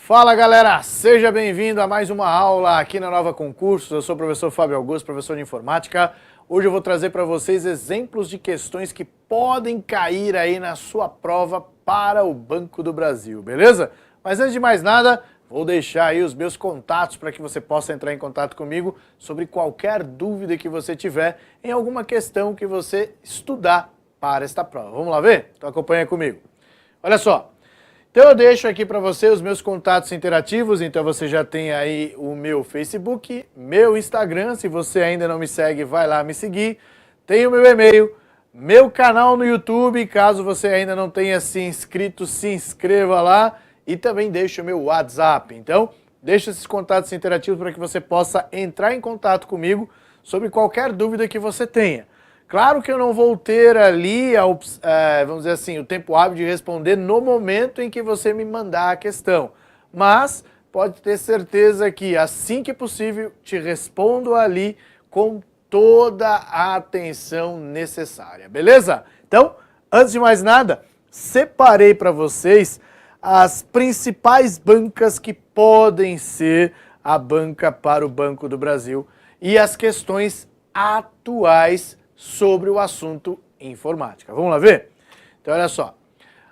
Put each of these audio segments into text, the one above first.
Fala galera, seja bem-vindo a mais uma aula aqui na Nova Concursos. Eu sou o professor Fábio Augusto, professor de informática. Hoje eu vou trazer para vocês exemplos de questões que podem cair aí na sua prova para o Banco do Brasil, beleza? Mas antes de mais nada, vou deixar aí os meus contatos para que você possa entrar em contato comigo sobre qualquer dúvida que você tiver em alguma questão que você estudar para esta prova. Vamos lá ver? Então acompanha comigo. Olha só. Então eu deixo aqui para você os meus contatos interativos, então você já tem aí o meu Facebook, meu Instagram, se você ainda não me segue, vai lá me seguir. Tem o meu e-mail, meu canal no YouTube, caso você ainda não tenha se inscrito, se inscreva lá. E também deixo o meu WhatsApp. Então, deixa esses contatos interativos para que você possa entrar em contato comigo sobre qualquer dúvida que você tenha. Claro que eu não vou ter ali, vamos dizer assim, o tempo hábil de responder no momento em que você me mandar a questão. Mas pode ter certeza que assim que possível te respondo ali com toda a atenção necessária, beleza? Então, antes de mais nada, separei para vocês as principais bancas que podem ser a banca para o Banco do Brasil e as questões atuais sobre o assunto informática. Vamos lá ver? Então, olha só.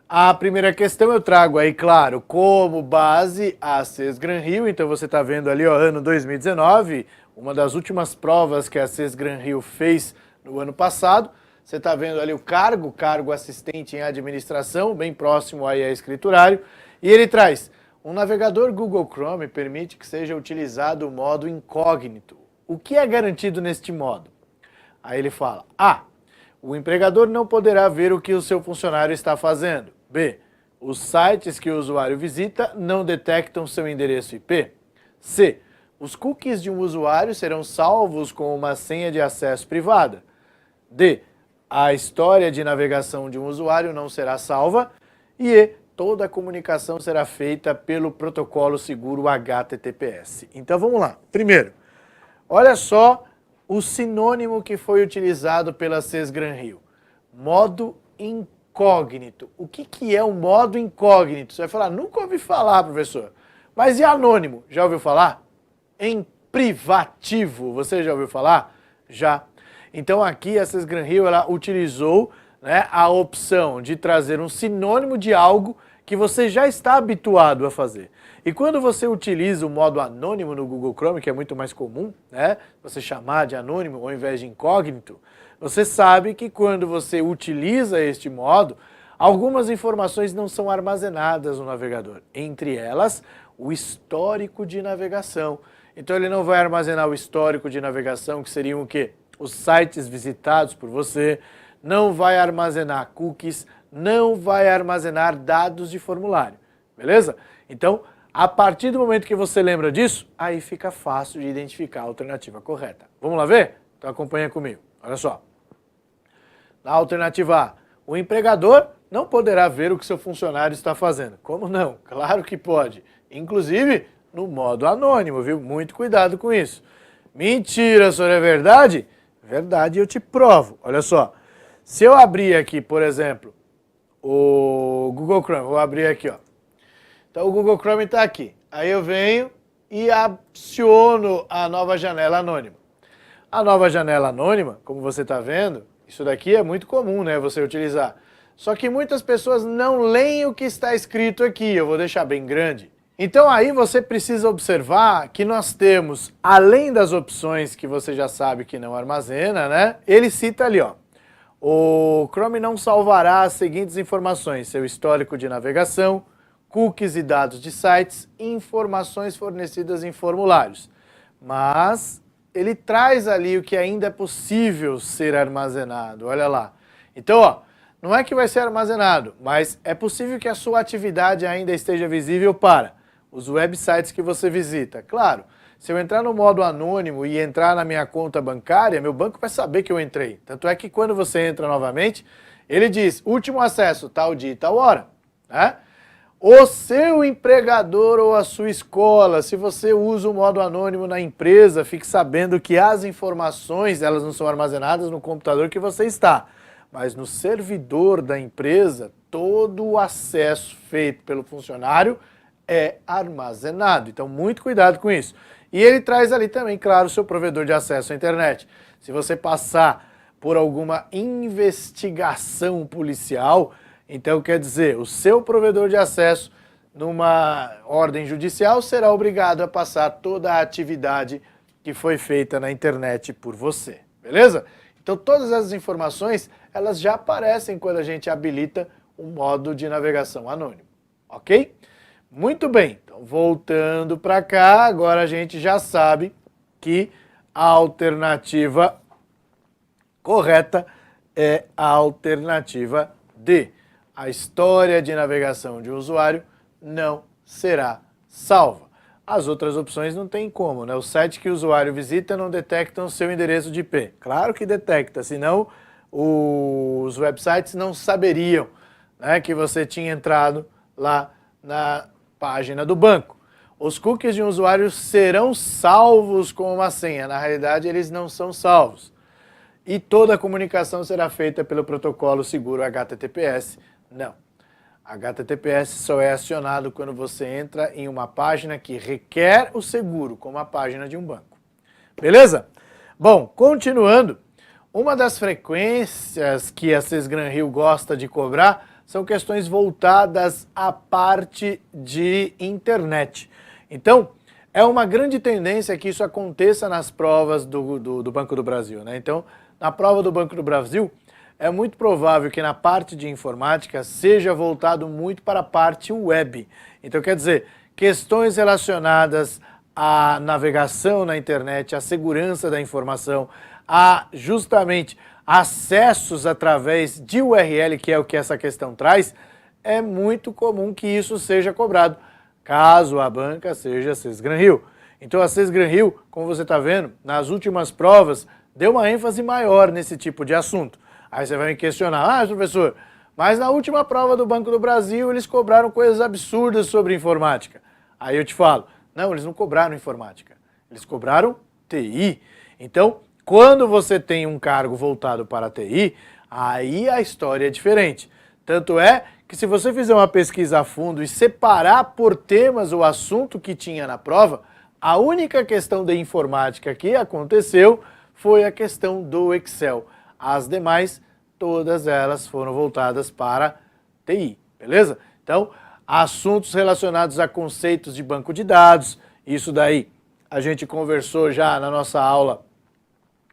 A primeira questão eu trago aí, claro, como base a Sesgran Rio. Então, você está vendo ali, ó, ano 2019, uma das últimas provas que a Sesgran Rio fez no ano passado. Você está vendo ali o cargo assistente em administração, bem próximo aí a escriturário. E ele traz, um navegador Google Chrome permite que seja utilizado o modo incógnito. O que é garantido neste modo? Aí ele fala, A, o empregador não poderá ver o que o seu funcionário está fazendo. B, os sites que o usuário visita não detectam seu endereço IP. C, os cookies de um usuário serão salvos com uma senha de acesso privada. D, a história de navegação de um usuário não será salva. E E, toda a comunicação será feita pelo protocolo seguro HTTPS. Então vamos lá. Primeiro, olha só o sinônimo que foi utilizado pela Sesgran Rio. Modo incógnito. O que é o modo incógnito? Você vai falar, nunca ouvi falar, professor. Mas e anônimo? Já ouviu falar? Em privativo, você já ouviu falar? Já. Então aqui a Sesgran Rio ela utilizou, né, a opção de trazer um sinônimo de algo que você já está habituado a fazer. E quando você utiliza o modo anônimo no Google Chrome, que é muito mais comum, né, você chamar de anônimo ao invés de incógnito, você sabe que quando você utiliza este modo, algumas informações não são armazenadas no navegador. Entre elas, o histórico de navegação. Então ele não vai armazenar o histórico de navegação, que seriam o quê? Os sites visitados por você, não vai armazenar cookies, não vai armazenar dados de formulário, beleza? Então, a partir do momento que você lembra disso, aí fica fácil de identificar a alternativa correta. Vamos lá ver? Então acompanha comigo, olha só. Na alternativa A, o empregador não poderá ver o que seu funcionário está fazendo. Como não? Claro que pode. Inclusive, no modo anônimo, viu? Muito cuidado com isso. Mentira, senhor, é verdade? Verdade, eu te provo. Olha só. Se eu abrir aqui, por exemplo, o Google Chrome, vou abrir aqui, ó. Então o Google Chrome está aqui. Aí eu venho e aciono a nova janela anônima. A nova janela anônima, como você está vendo, isso daqui é muito comum, né, você utilizar. Só que muitas pessoas não leem o que está escrito aqui, eu vou deixar bem grande. Então aí você precisa observar que nós temos, além das opções que você já sabe que não armazena, né, ele cita ali, ó. O Chrome não salvará as seguintes informações, seu histórico de navegação, cookies e dados de sites, informações fornecidas em formulários. Mas ele traz ali o que ainda é possível ser armazenado, olha lá. Então, ó, não é que vai ser armazenado, mas é possível que a sua atividade ainda esteja visível para os websites que você visita. Claro, se eu entrar no modo anônimo e entrar na minha conta bancária, meu banco vai saber que eu entrei. Tanto é que quando você entra novamente, ele diz, último acesso, tal dia e tal hora, né? O seu empregador ou a sua escola, se você usa o modo anônimo na empresa, fique sabendo que as informações, elas não são armazenadas no computador que você está, mas no servidor da empresa, todo o acesso feito pelo funcionário é armazenado. Então, muito cuidado com isso. E ele traz ali também, claro, o seu provedor de acesso à internet. Se você passar por alguma investigação policial, então quer dizer, o seu provedor de acesso numa ordem judicial será obrigado a passar toda a atividade que foi feita na internet por você, beleza? Então todas essas informações, elas já aparecem quando a gente habilita o modo de navegação anônimo, ok? Muito bem, então voltando para cá, agora a gente já sabe que a alternativa correta é a alternativa D. A história de navegação de um usuário não será salva. As outras opções não tem como, né? O site que o usuário visita não detecta o seu endereço de IP. Claro que detecta, senão os websites não saberiam, né, que você tinha entrado lá na página do banco. Os cookies de um usuário serão salvos com uma senha. Na realidade, eles não são salvos. E toda a comunicação será feita pelo protocolo seguro HTTPS. Não. HTTPS só é acionado quando você entra em uma página que requer o seguro, como a página de um banco. Beleza? Bom, continuando, uma das frequências que a Sesgran-Rio gosta de cobrar são questões voltadas à parte de internet. Então, é uma grande tendência que isso aconteça nas provas do Banco do Brasil, né? Então, na prova do Banco do Brasil, é muito provável que na parte de informática seja voltado muito para a parte web. Então, quer dizer, questões relacionadas à navegação na internet, à segurança da informação, a justamente acessos através de URL, que é o que essa questão traz, é muito comum que isso seja cobrado, caso a banca seja a Sesgran-Rio. Então a Sesgran-Rio, como você está vendo, nas últimas provas, deu uma ênfase maior nesse tipo de assunto. Aí você vai me questionar, professor, mas na última prova do Banco do Brasil eles cobraram coisas absurdas sobre informática. Aí eu te falo, não, eles não cobraram informática, eles cobraram TI. Então, quando você tem um cargo voltado para a TI, aí a história é diferente. Tanto é que se você fizer uma pesquisa a fundo e separar por temas o assunto que tinha na prova, a única questão de informática que aconteceu foi a questão do Excel. As demais, todas elas foram voltadas para TI, beleza? Então, assuntos relacionados a conceitos de banco de dados, isso daí a gente conversou já na nossa aula,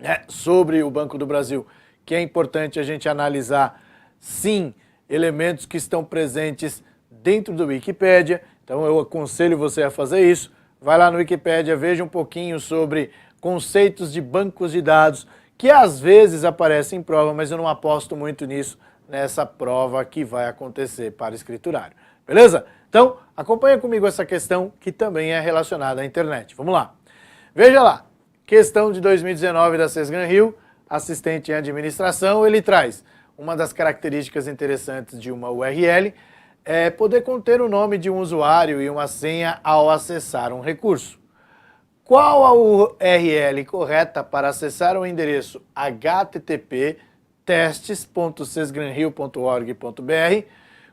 né, sobre o Banco do Brasil, que é importante a gente analisar, sim, elementos que estão presentes dentro do Wikipédia. Então eu aconselho você a fazer isso. Vai lá no Wikipédia, veja um pouquinho sobre conceitos de bancos de dados, que às vezes aparecem em prova, mas eu não aposto muito nisso nessa prova que vai acontecer para escriturário. Beleza? Então, acompanha comigo essa questão que também é relacionada à internet. Vamos lá. Veja lá. Questão de 2019 da Sesgran-Rio, assistente em administração, ele traz uma das características interessantes de uma URL é poder conter o nome de um usuário e uma senha ao acessar um recurso. Qual a URL correta para acessar o endereço http testes.sesgranrio.org.br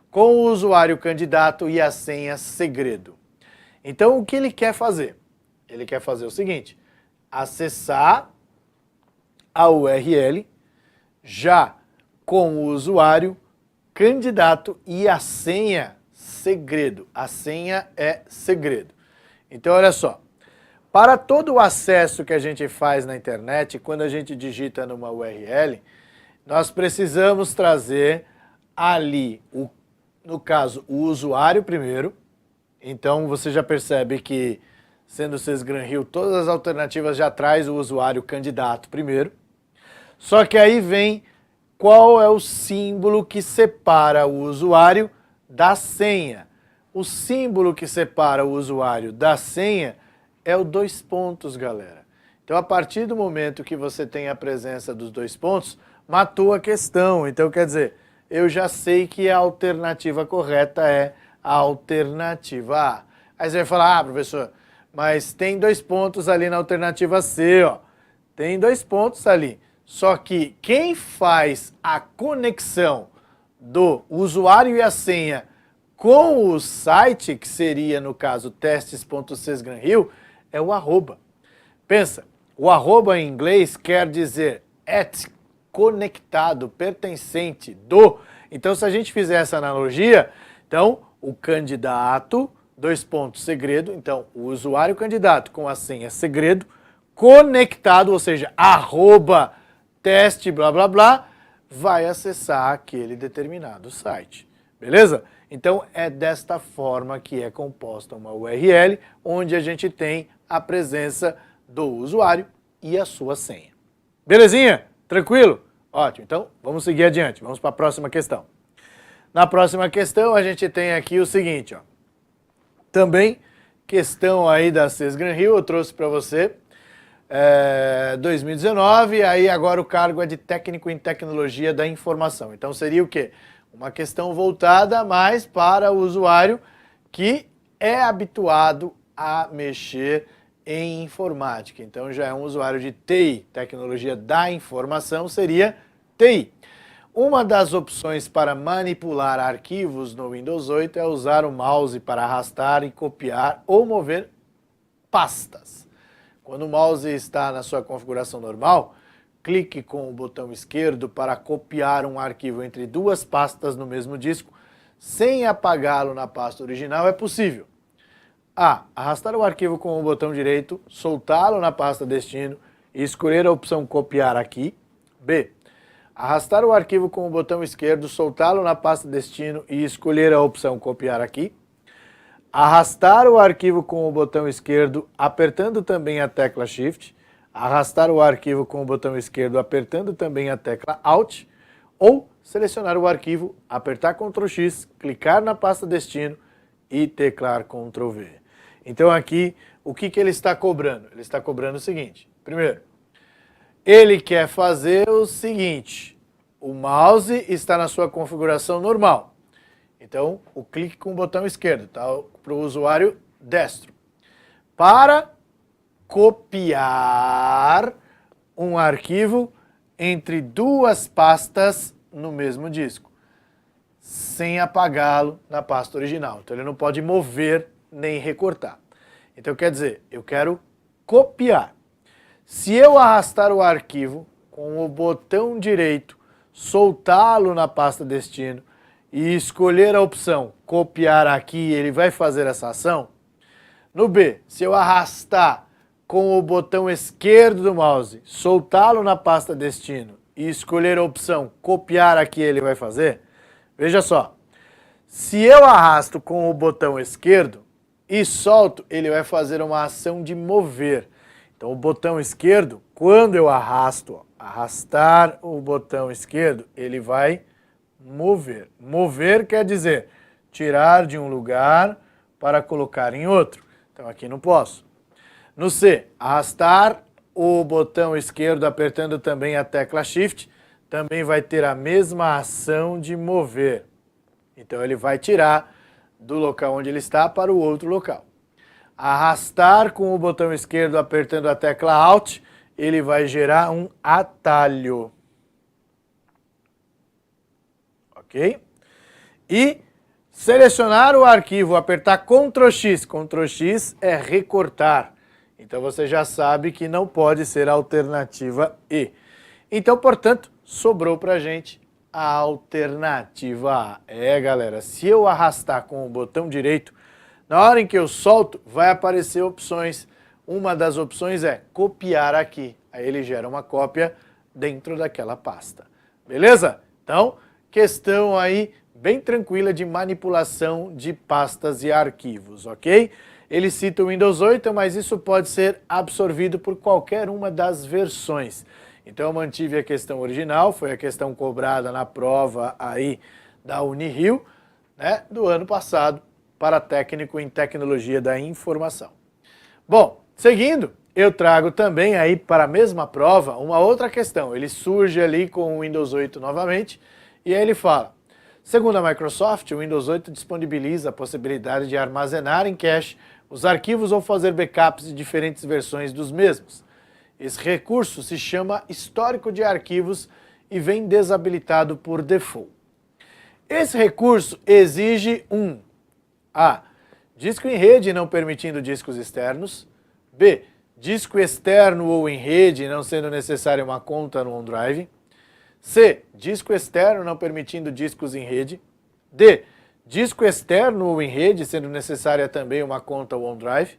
com o usuário candidato e a senha segredo? Então, o que ele quer fazer? Ele quer fazer o seguinte: acessar a URL já com o usuário, candidato e a senha segredo. A senha é segredo. Então, olha só. Para todo o acesso que a gente faz na internet, quando a gente digita numa URL, nós precisamos trazer ali, no caso, o usuário primeiro. Então, você já percebe que, sendo o Sesgran-Rio, todas as alternativas já traz o usuário candidato primeiro. Só que aí vem qual é o símbolo que separa o usuário da senha. O símbolo que separa o usuário da senha é o 2 pontos, galera. Então, a partir do momento que você tem a presença dos 2 pontos, matou a questão. Então, quer dizer, eu já sei que a alternativa correta é a alternativa A. Aí você vai falar, professor, mas tem 2 pontos ali na alternativa C, ó. Tem 2 pontos ali. Só que quem faz a conexão do usuário e a senha Com o site, que seria, no caso, testes.sesgranhill, é o arroba. Pensa, o arroba em inglês quer dizer at, conectado, pertencente, do. Então, se a gente fizer essa analogia, então, o candidato, segredo, então, o usuário candidato com a senha segredo, conectado, ou seja, arroba teste, blá, blá, blá, vai acessar aquele determinado site. Beleza? Então, é desta forma que é composta uma URL, onde a gente tem a presença do usuário e a sua senha. Belezinha? Tranquilo? Ótimo. Então, vamos seguir adiante. Vamos para a próxima questão. Na próxima questão, a gente tem aqui o seguinte, ó. Também, questão aí da Sesgranhill, eu trouxe para você, 2019, aí agora o cargo é de técnico em tecnologia da informação. Então, seria o quê? Uma questão voltada mais para o usuário que é habituado a mexer em informática. Então, já é um usuário de TI, tecnologia da informação, seria TI. Uma das opções para manipular arquivos no Windows 8 é usar o mouse para arrastar e copiar ou mover pastas. Quando o mouse está na sua configuração normal, clique com o botão esquerdo para copiar um arquivo entre duas pastas no mesmo disco, sem apagá-lo na pasta original, é possível. A. Arrastar o arquivo com o botão direito, soltá-lo na pasta destino e escolher a opção copiar aqui. B. Arrastar o arquivo com o botão esquerdo, soltá-lo na pasta destino e escolher a opção copiar aqui. Arrastar o arquivo com o botão esquerdo, apertando também a tecla Shift. Arrastar o arquivo com o botão esquerdo, apertando também a tecla Alt. Ou selecionar o arquivo, apertar Ctrl X, clicar na pasta destino e teclar Ctrl V. Então aqui, o que ele está cobrando? Ele está cobrando o seguinte. Primeiro, ele quer fazer o seguinte, o mouse está na sua configuração normal. Então, o clique com o botão esquerdo, tá? Para o usuário destro. Para copiar um arquivo entre duas pastas no mesmo disco, sem apagá-lo na pasta original. Então, ele não pode mover nem recortar. Então, quer dizer, eu quero copiar. Se eu arrastar o arquivo com o botão direito, soltá-lo na pasta destino e escolher a opção copiar aqui, ele vai fazer essa ação? No B, se eu arrastar com o botão esquerdo do mouse, soltá-lo na pasta destino e escolher a opção copiar aqui, ele vai fazer? Veja só, se eu arrasto com o botão esquerdo e solto, ele vai fazer uma ação de mover. Então, o botão esquerdo, quando eu arrasto, ó, arrastar o botão esquerdo, ele vai mover. Mover quer dizer tirar de um lugar para colocar em outro. Então, aqui não posso. No C, arrastar o botão esquerdo apertando também a tecla Shift, também vai ter a mesma ação de mover. Então, ele vai tirar do local onde ele está para o outro local. Arrastar com o botão esquerdo apertando a tecla Alt, ele vai gerar um atalho. Ok? E selecionar o arquivo, apertar Ctrl X. Ctrl X é recortar. Então você já sabe que não pode ser a alternativa E. Então, portanto, sobrou pra gente a alternativa A. Galera, se eu arrastar com o botão direito, na hora em que eu solto, vai aparecer opções. Uma das opções é copiar aqui. Aí ele gera uma cópia dentro daquela pasta. Beleza? Então, questão aí bem tranquila de manipulação de pastas e arquivos, ok? Ele cita o Windows 8, mas isso pode ser absorvido por qualquer uma das versões. Então eu mantive a questão original, foi a questão cobrada na prova aí da Unirio, né, do ano passado, para técnico em tecnologia da informação. Bom, seguindo, eu trago também aí para a mesma prova uma outra questão. Ele surge ali com o Windows 8 novamente e aí ele fala: segundo a Microsoft, o Windows 8 disponibiliza a possibilidade de armazenar em cache os arquivos ou fazer backups de diferentes versões dos mesmos. Esse recurso se chama histórico de arquivos e vem desabilitado por default. Esse recurso exige A. Disco em rede não permitindo discos externos. B. Disco externo ou em rede não sendo necessária uma conta no OneDrive. C. Disco externo não permitindo discos em rede. D. Disco externo ou em rede sendo necessária também uma conta OneDrive.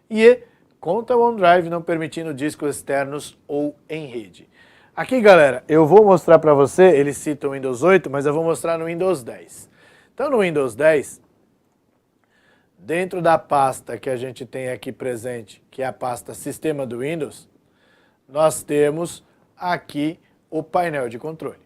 E E. Conta OneDrive não permitindo discos externos ou em rede. Aqui, galera, eu vou mostrar para você, ele cita o Windows 8, mas eu vou mostrar no Windows 10. Então, no Windows 10, dentro da pasta que a gente tem aqui presente, que é a pasta Sistema do Windows, nós temos aqui o painel de controle.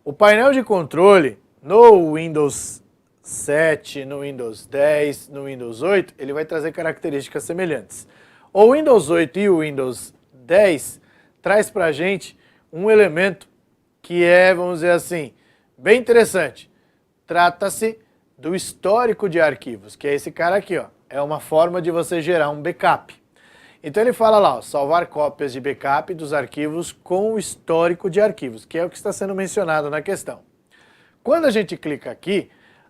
O painel de controle no Windows 7, no Windows 10, no Windows 8, ele vai trazer características semelhantes. O Windows 8 e o Windows 10 traz para a gente um elemento que é, vamos dizer assim, bem interessante. Trata-se do histórico de arquivos, que é esse cara aqui, ó. É uma forma de você gerar um backup. Então ele fala lá, ó, salvar cópias de backup dos arquivos com o histórico de arquivos, que é o que está sendo mencionado na questão. Quando a gente clica aqui,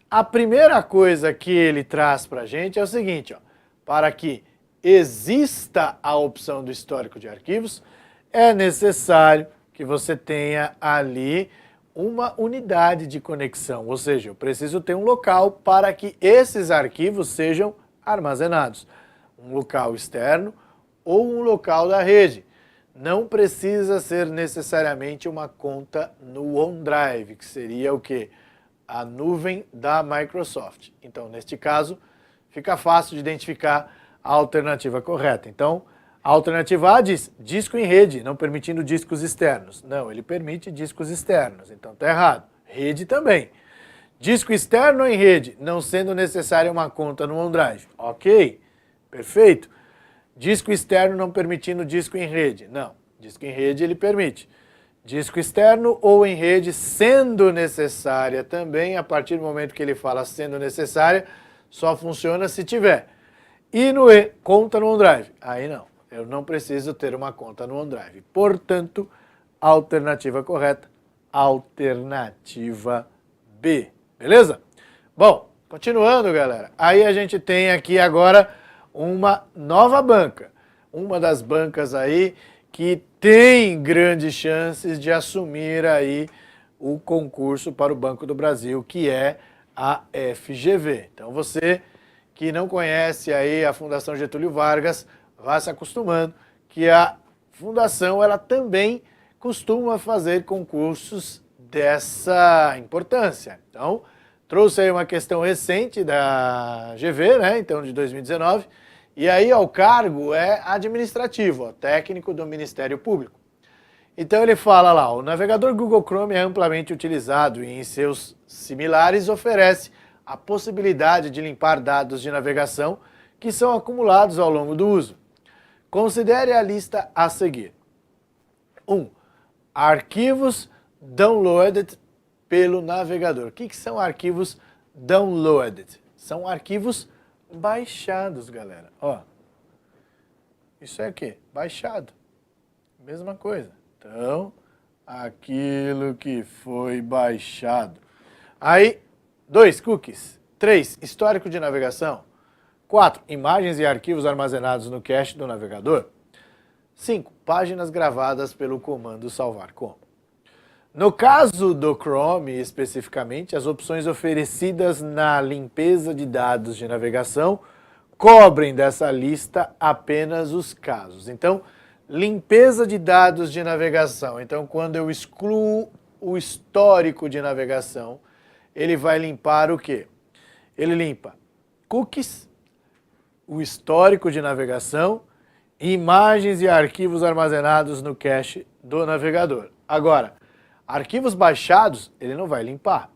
a primeira coisa que ele traz para a gente é o seguinte, ó, para que exista a opção do histórico de arquivos, é necessário que você tenha ali uma unidade de conexão, ou seja, eu preciso ter um local para que esses arquivos sejam armazenados. Um local externo ou um local da rede. Não precisa ser necessariamente uma conta no OneDrive, que seria o quê? A nuvem da Microsoft. Então, neste caso, fica fácil de identificar a alternativa correta. Então, a alternativa A diz disco em rede, não permitindo discos externos. Não, ele permite discos externos, então está errado. Rede também. Disco externo em rede, não sendo necessária uma conta no OneDrive. Ok, perfeito. Disco externo não permitindo disco em rede. Não, disco em rede ele permite. Disco externo ou em rede sendo necessária também, a partir do momento que ele fala sendo necessária, só funciona se tiver. E no E, conta no OneDrive. Aí não. Eu não preciso ter uma conta no OneDrive. Portanto, alternativa correta, alternativa B. Beleza? Bom, continuando, galera. Aí a gente tem aqui agora uma nova banca. Uma das bancas aí que tem grandes chances de assumir aí o concurso para o Banco do Brasil, que é a FGV. Então você que não conhece aí a Fundação Getúlio Vargas, vá se acostumando que a fundação ela também costuma fazer concursos dessa importância. Então, trouxe aí uma questão recente da GV, né, então de 2019, e aí ó, o cargo é administrativo, ó, técnico do Ministério Público. Então ele fala lá, o navegador Google Chrome é amplamente utilizado e em seus similares oferece a possibilidade de limpar dados de navegação que são acumulados ao longo do uso. Considere a lista a seguir. 1. Arquivos downloaded pelo navegador. O que são arquivos downloaded? São arquivos baixados, galera. Ó, isso é o quê? Baixado. Mesma coisa. Então, aquilo que foi baixado. Aí, 2. Cookies. 3. Histórico de navegação. 4. Imagens e arquivos armazenados no cache do navegador. 5. Páginas gravadas pelo comando salvar como. No caso do Chrome, especificamente, as opções oferecidas na limpeza de dados de navegação cobrem dessa lista apenas os casos. Então, limpeza de dados de navegação. Então, quando eu excluo o histórico de navegação, ele vai limpar o quê? Ele limpa cookies, o histórico de navegação, imagens e arquivos armazenados no cache do navegador. Agora, arquivos baixados, ele não vai limpar.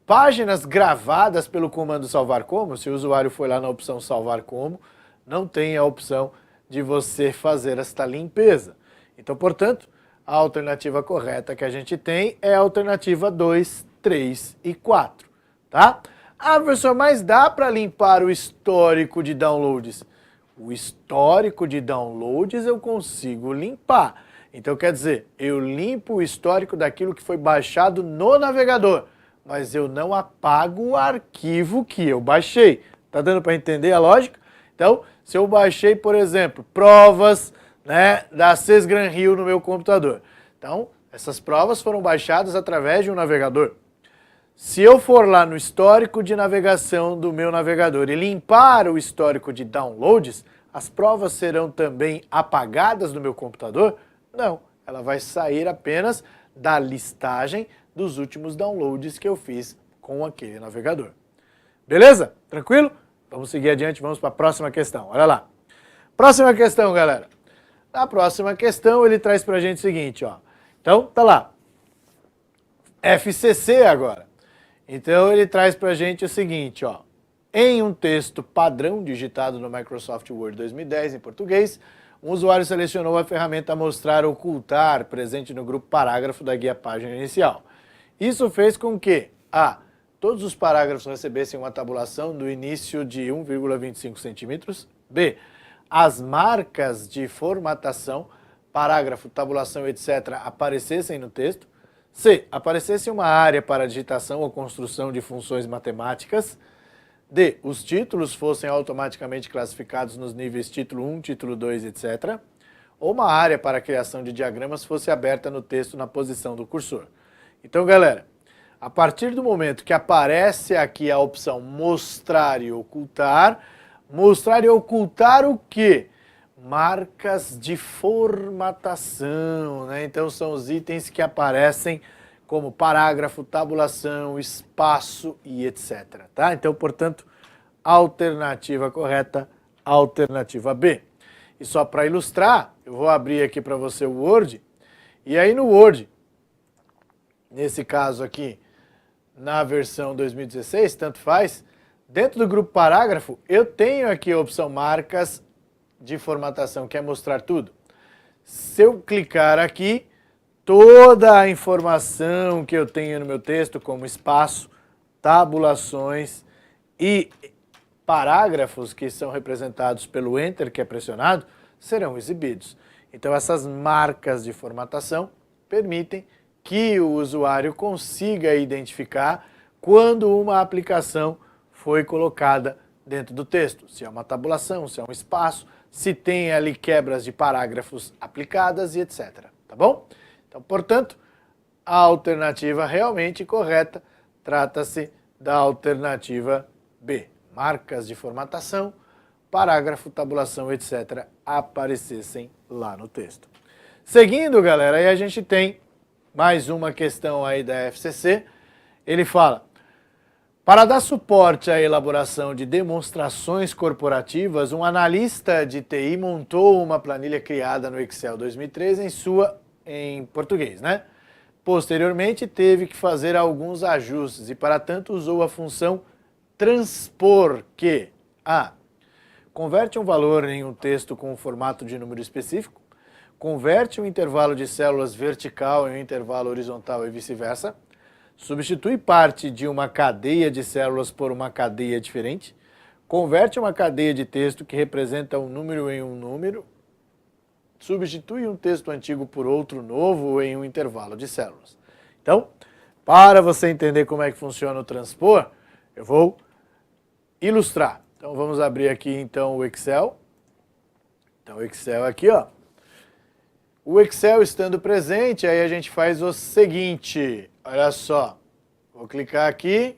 Páginas gravadas pelo comando salvar como, se o usuário foi lá na opção salvar como, não tem a opção de você fazer esta limpeza. Então, portanto, a alternativa correta que a gente tem é a alternativa 2, 3 e 4, tá? Ah, professor, mas dá para limpar o histórico de downloads? O histórico de downloads eu consigo limpar. Então, quer dizer, eu limpo o histórico daquilo que foi baixado no navegador, mas eu não apago o arquivo que eu baixei. Tá dando para entender a lógica? Então, se eu baixei, por exemplo, provas, né, da CES Gran Rio no meu computador. Então, essas provas foram baixadas através de um navegador. Se eu for lá no histórico de navegação do meu navegador e limpar o histórico de downloads, as provas serão também apagadas do meu computador? Não, ela vai sair apenas da listagem dos últimos downloads que eu fiz com aquele navegador. Beleza? Tranquilo? Vamos seguir adiante, vamos para a próxima questão. Olha lá. Próxima questão, galera. Na próxima questão ele traz para a gente o seguinte, ó. Então, tá lá. FCC agora. Então ele traz para a gente o seguinte, ó. Em um texto padrão digitado no Microsoft Word 2010 em português, um usuário selecionou a ferramenta Mostrar Ocultar, presente no grupo parágrafo da guia página inicial. Isso fez com que todos os parágrafos recebessem uma tabulação do início de 1,25 centímetros. B. As marcas de formatação, parágrafo, tabulação, etc. aparecessem no texto. C. Aparecesse uma área para digitação ou construção de funções matemáticas. D. Os títulos fossem automaticamente classificados nos níveis título 1, título 2, etc. Ou uma área para a criação de diagramas fosse aberta no texto na posição do cursor. Então, galera, a partir do momento que aparece aqui a opção mostrar e ocultar o quê? Marcas de formatação, né? Então são os itens que aparecem como parágrafo, tabulação, espaço e etc. Tá? Então, portanto, alternativa correta, alternativa B. E só para ilustrar, eu vou abrir aqui para você o Word, e aí no Word, nesse caso aqui, na versão 2016, tanto faz, dentro do grupo parágrafo, eu tenho aqui a opção marcas de formatação, que é mostrar tudo. Se eu clicar aqui, toda a informação que eu tenho no meu texto, como espaço, tabulações e parágrafos que são representados pelo Enter, que é pressionado, serão exibidos. Então essas marcas de formatação permitem que o usuário consiga identificar quando uma aplicação foi colocada dentro do texto. Se é uma tabulação, se é um espaço, se tem ali quebras de parágrafos aplicadas e etc. Tá bom? Então, portanto, a alternativa realmente correta trata-se da alternativa B. Marcas de formatação, parágrafo, tabulação, etc. aparecessem lá no texto. Seguindo, galera, aí a gente tem mais uma questão aí da FCC. Ele fala: para dar suporte à elaboração de demonstrações corporativas, um analista de TI montou uma planilha criada no Excel 2013 em português, né? Posteriormente, teve que fazer alguns ajustes e, para tanto, usou a função transpor, que converte um valor em um texto com um formato de número específico, converte um intervalo de células vertical em um intervalo horizontal e vice-versa, substitui parte de uma cadeia de células por uma cadeia diferente, converte uma cadeia de texto que representa um número em um número, substitui um texto antigo por outro novo em um intervalo de células. Então, para você entender como é que funciona o transpor, eu vou ilustrar. Então vamos abrir aqui então o Excel. Então o Excel aqui, ó. O Excel estando presente, aí a gente faz o seguinte, olha só, vou clicar aqui,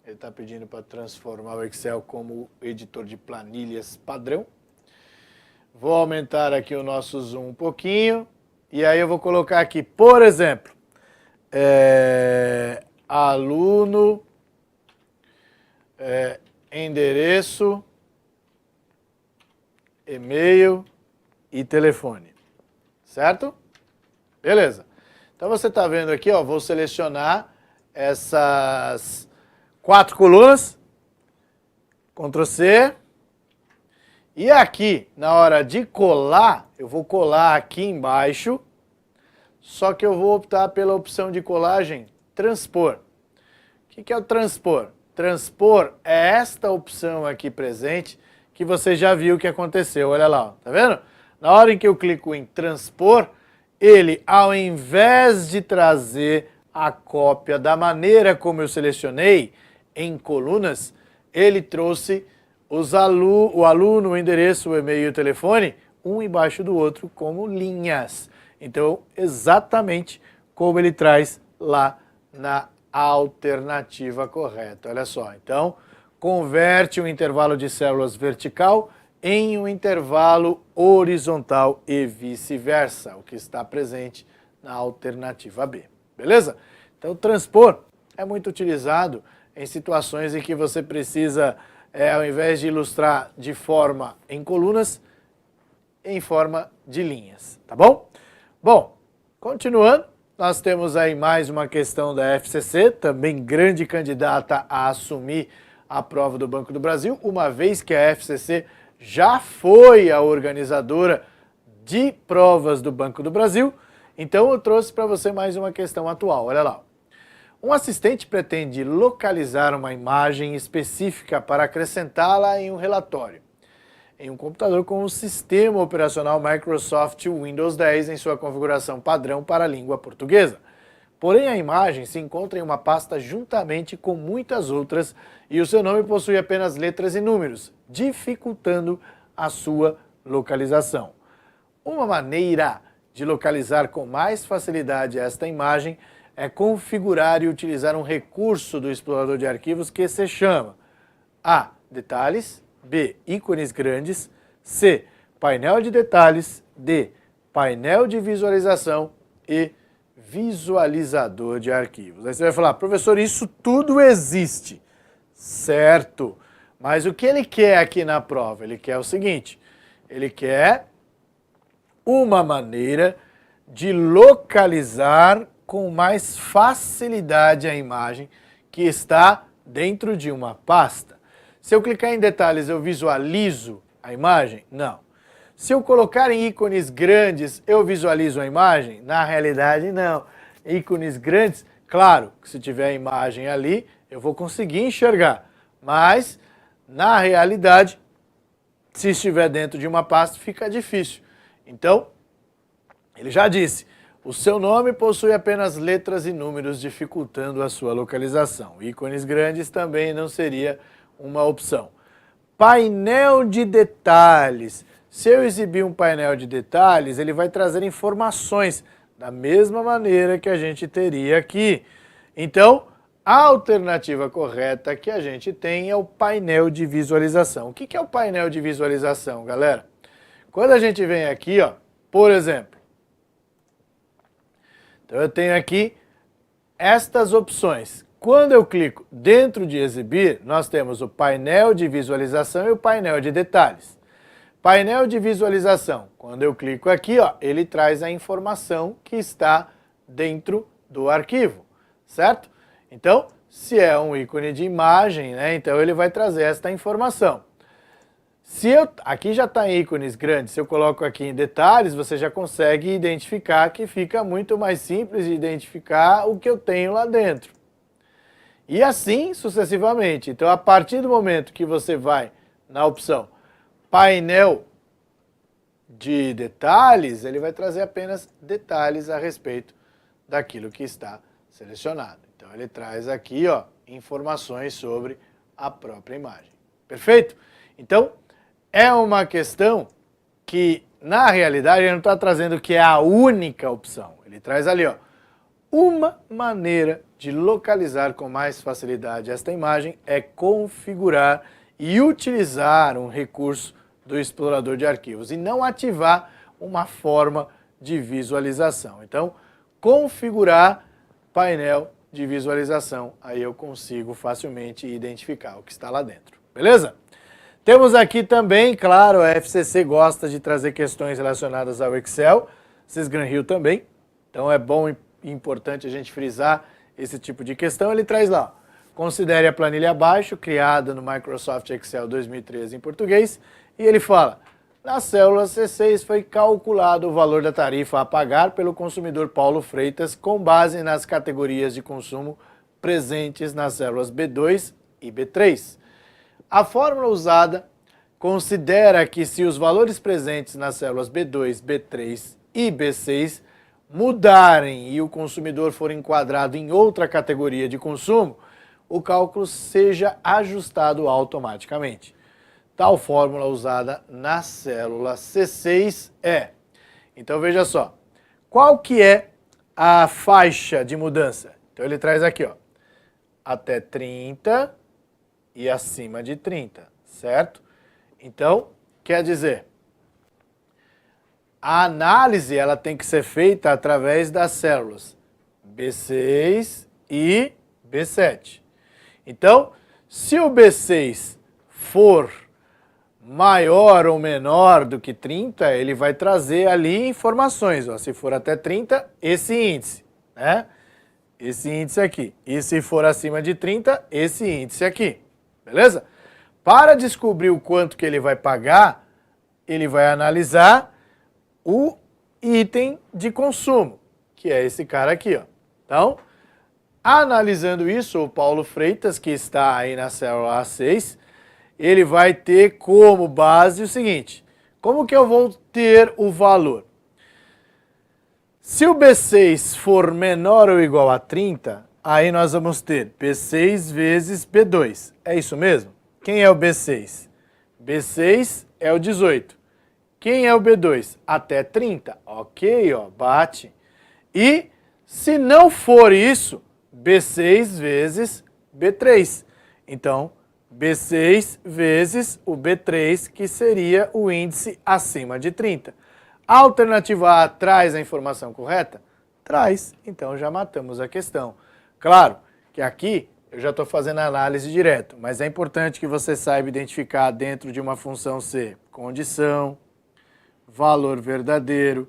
ele está pedindo para transformar o Excel como editor de planilhas padrão. Vou aumentar aqui o nosso zoom um pouquinho, e aí eu vou colocar aqui, por exemplo, aluno, endereço, e-mail e telefone. Certo? Beleza. Então você está vendo aqui, ó, vou selecionar essas 4 colunas, Ctrl C, e aqui, na hora de colar, eu vou colar aqui embaixo, só que eu vou optar pela opção de colagem transpor. O que é o transpor? Transpor é esta opção aqui presente, que você já viu que aconteceu, olha lá, ó, tá vendo? Na hora em que eu clico em transpor, ele, ao invés de trazer a cópia da maneira como eu selecionei em colunas, ele trouxe o aluno, o endereço, o e-mail e o telefone, um embaixo do outro como linhas. Então, exatamente como ele traz lá na alternativa correta. Olha só, então, converte um intervalo de células vertical em um intervalo horizontal e vice-versa, o que está presente na alternativa B. Beleza? Então, transpor é muito utilizado em situações em que você precisa, ao invés de ilustrar de forma em colunas, em forma de linhas, tá bom? Bom, continuando, nós temos aí mais uma questão da FCC, também grande candidata a assumir a prova do Banco do Brasil, uma vez que a FCC já foi a organizadora de provas do Banco do Brasil. Então eu trouxe para você mais uma questão atual, olha lá. Um assistente pretende localizar uma imagem específica para acrescentá-la em um relatório em um computador com o sistema operacional Microsoft Windows 10 em sua configuração padrão para a língua portuguesa. Porém, a imagem se encontra em uma pasta juntamente com muitas outras e o seu nome possui apenas letras e números, dificultando a sua localização. Uma maneira de localizar com mais facilidade esta imagem é configurar e utilizar um recurso do explorador de arquivos que se chama A. Detalhes, B. Ícones grandes, C. Painel de detalhes, D. Painel de visualização e visualizador de arquivos. Aí você vai falar, professor, isso tudo existe. Certo, mas o que ele quer aqui na prova? Ele quer o seguinte, ele quer uma maneira de localizar com mais facilidade a imagem que está dentro de uma pasta. Se eu clicar em detalhes, eu visualizo a imagem? Não. Se eu colocar em ícones grandes, eu visualizo a imagem? Na realidade, não. Ícones grandes, claro, que se tiver a imagem ali, eu vou conseguir enxergar. Mas, na realidade, se estiver dentro de uma pasta, fica difícil. Então, ele já disse, o seu nome possui apenas letras e números, dificultando a sua localização. Ícones grandes também não seria uma opção. Painel de detalhes. Se eu exibir um painel de detalhes, ele vai trazer informações da mesma maneira que a gente teria aqui. Então, a alternativa correta que a gente tem é o painel de visualização. O que é o painel de visualização, galera? Quando a gente vem aqui, ó, por exemplo, então eu tenho aqui estas opções. Quando eu clico dentro de exibir, nós temos o painel de visualização e o painel de detalhes. Painel de visualização, quando eu clico aqui, ó, ele traz a informação que está dentro do arquivo, certo? Então, se é um ícone de imagem, né, então ele vai trazer esta informação. Aqui já está em ícones grandes, se eu coloco aqui em detalhes, você já consegue identificar que fica muito mais simples de identificar o que eu tenho lá dentro. E assim sucessivamente. Então, a partir do momento que você vai na opção painel de detalhes, ele vai trazer apenas detalhes a respeito daquilo que está selecionado. Então, ele traz aqui, ó, informações sobre a própria imagem. Perfeito? Então, é uma questão que, na realidade, ele não está trazendo que é a única opção. Ele traz ali, ó, uma maneira de localizar com mais facilidade esta imagem é configurar e utilizar um recurso do explorador de arquivos e não ativar uma forma de visualização. Então, configurar painel de visualização, aí eu consigo facilmente identificar o que está lá dentro. Beleza? Temos aqui também, claro, a FCC gosta de trazer questões relacionadas ao Excel, Sysgram Hill também, então é bom e importante a gente frisar esse tipo de questão. Ele traz lá, considere a planilha abaixo, criada no Microsoft Excel 2013 em português, e ele fala, na célula C6 foi calculado o valor da tarifa a pagar pelo consumidor Paulo Freitas com base nas categorias de consumo presentes nas células B2 e B3. A fórmula usada considera que se os valores presentes nas células B2, B3 e B6 mudarem e o consumidor for enquadrado em outra categoria de consumo, o cálculo seja ajustado automaticamente. Tal fórmula usada na célula C6 é... Então veja só, qual que é a faixa de mudança? Então ele traz aqui, ó, até 30 e acima de 30, certo? Então, quer dizer, a análise ela tem que ser feita através das células B6 e B7. Então, se o B6 for maior ou menor do que 30, ele vai trazer ali informações. Ó, se for até 30, esse índice, né? Esse índice aqui. E se for acima de 30, esse índice aqui. Beleza? Para descobrir o quanto que ele vai pagar, ele vai analisar o item de consumo, que é esse cara aqui, ó. Então, analisando isso, o Paulo Freitas, que está aí na célula A6, ele vai ter como base o seguinte: como que eu vou ter o valor? Se o B6 for menor ou igual a 30, aí nós vamos ter B6 vezes B2. É isso mesmo? Quem é o B6? B6 é o 18. Quem é o B2? Até 30. Ok, ó, bate. E se não for isso, B6 vezes B3. Então, B6 vezes o B3, que seria o índice acima de 30. A alternativa A traz a informação correta? Traz. Então já matamos a questão. Claro que aqui eu já estou fazendo a análise direto, mas é importante que você saiba identificar dentro de uma função C condição, valor verdadeiro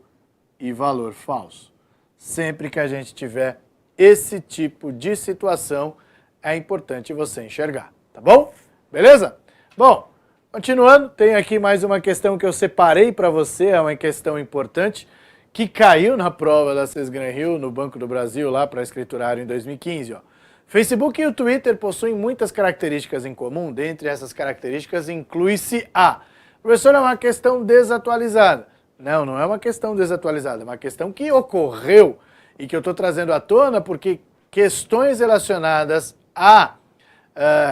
e valor falso. Sempre que a gente tiver esse tipo de situação, é importante você enxergar, tá bom? Beleza? Bom, continuando, tem aqui mais uma questão que eu separei para você, é uma questão importante, que caiu na prova da Sesgran Rio, no Banco do Brasil, lá para escriturário em 2015. Ó. Facebook e o Twitter possuem muitas características em comum, dentre essas características inclui-se a... Professor, é uma questão desatualizada. Não, não é uma questão desatualizada, é uma questão que ocorreu e que eu estou trazendo à tona porque questões relacionadas a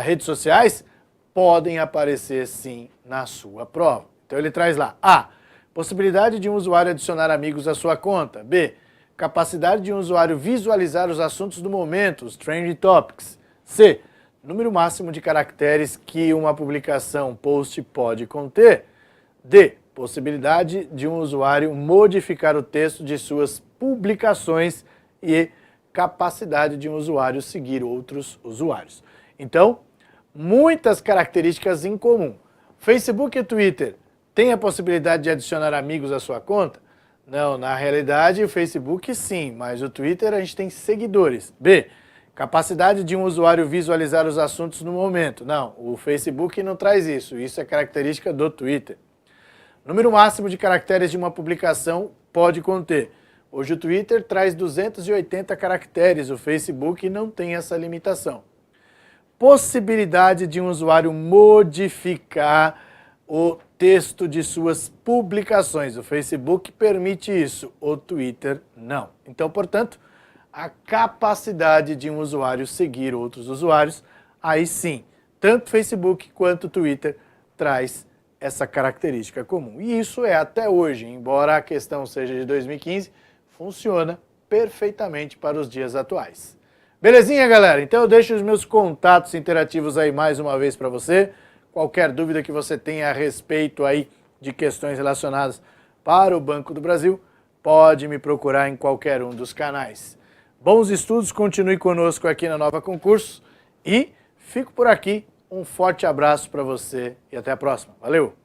redes sociais podem aparecer sim na sua prova. Então ele traz lá A. Possibilidade de um usuário adicionar amigos à sua conta. B. Capacidade de um usuário visualizar os assuntos do momento, os trending topics. C. Número máximo de caracteres que uma publicação post pode conter. D. Possibilidade de um usuário modificar o texto de suas publicações. E capacidade de um usuário seguir outros usuários. Então, muitas características em comum. Facebook e Twitter têm a possibilidade de adicionar amigos à sua conta? Não, na realidade o Facebook sim, mas o Twitter a gente tem seguidores. B. Capacidade de um usuário visualizar os assuntos no momento. Não, o Facebook não traz isso, isso é característica do Twitter. Número máximo de caracteres de uma publicação pode conter. Hoje o Twitter traz 280 caracteres, o Facebook não tem essa limitação. Possibilidade de um usuário modificar o texto de suas publicações. O Facebook permite isso, o Twitter não. Então, portanto, a capacidade de um usuário seguir outros usuários, aí sim, tanto Facebook quanto Twitter traz essa característica comum. E isso é até hoje, embora a questão seja de 2015, funciona perfeitamente para os dias atuais. Belezinha, galera? Então eu deixo os meus contatos interativos aí mais uma vez para você. Qualquer dúvida que você tenha a respeito aí de questões relacionadas para o Banco do Brasil, pode me procurar em qualquer um dos canais. Bons estudos, continue conosco aqui na Nova Concursos e fico por aqui. Um forte abraço para você e até a próxima. Valeu!